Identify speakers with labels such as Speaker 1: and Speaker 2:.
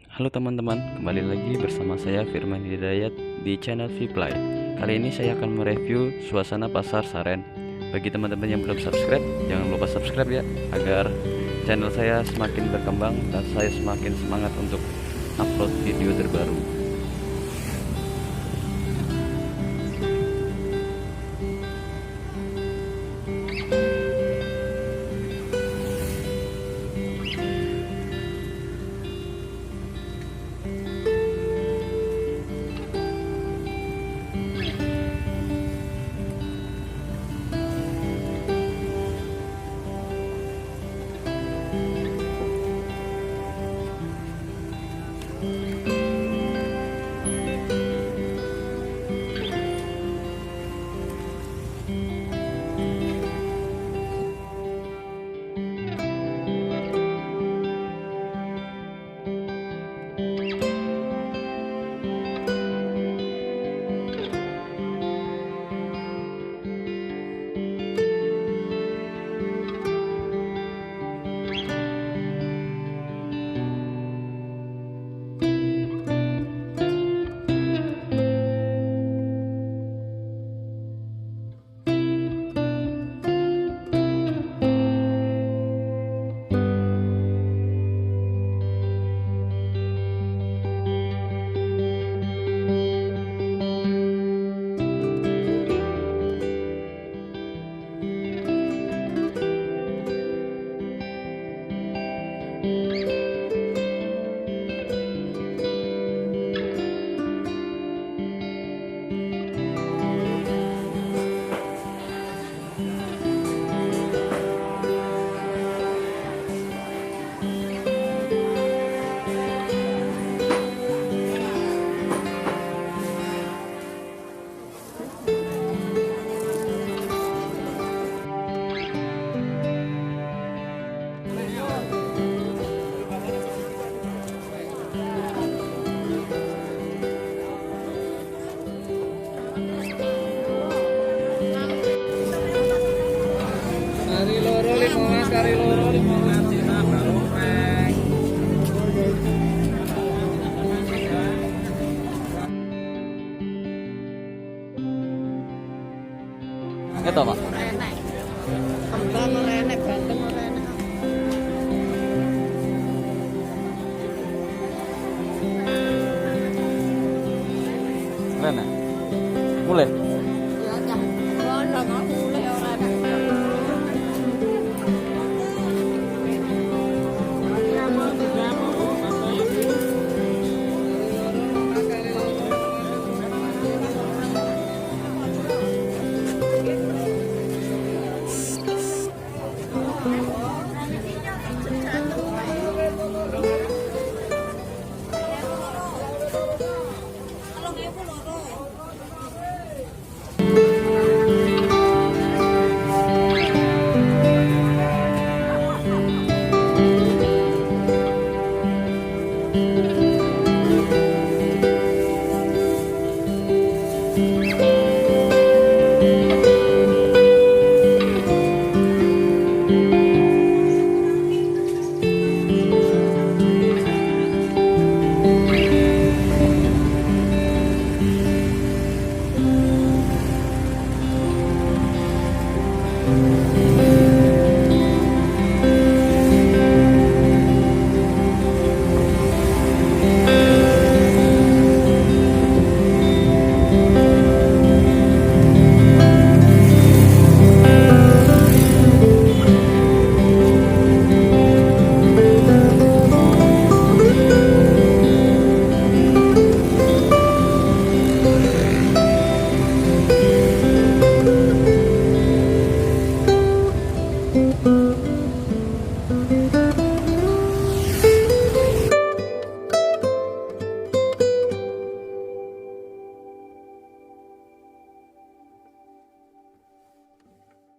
Speaker 1: Halo teman-teman, kembali lagi bersama saya Firman Hidayat di channel Vplay. Kali ini saya akan mereview suasana pasar Saren. Bagi teman-teman yang belum subscribe, jangan lupa subscribe ya, agar channel saya semakin berkembang dan saya semakin semangat untuk upload video terbaru.
Speaker 2: Kari loro 15 dina bareng.
Speaker 1: Itu Pak.
Speaker 2: Kentang renek, banteng renek.
Speaker 1: Keren ya? Mulai.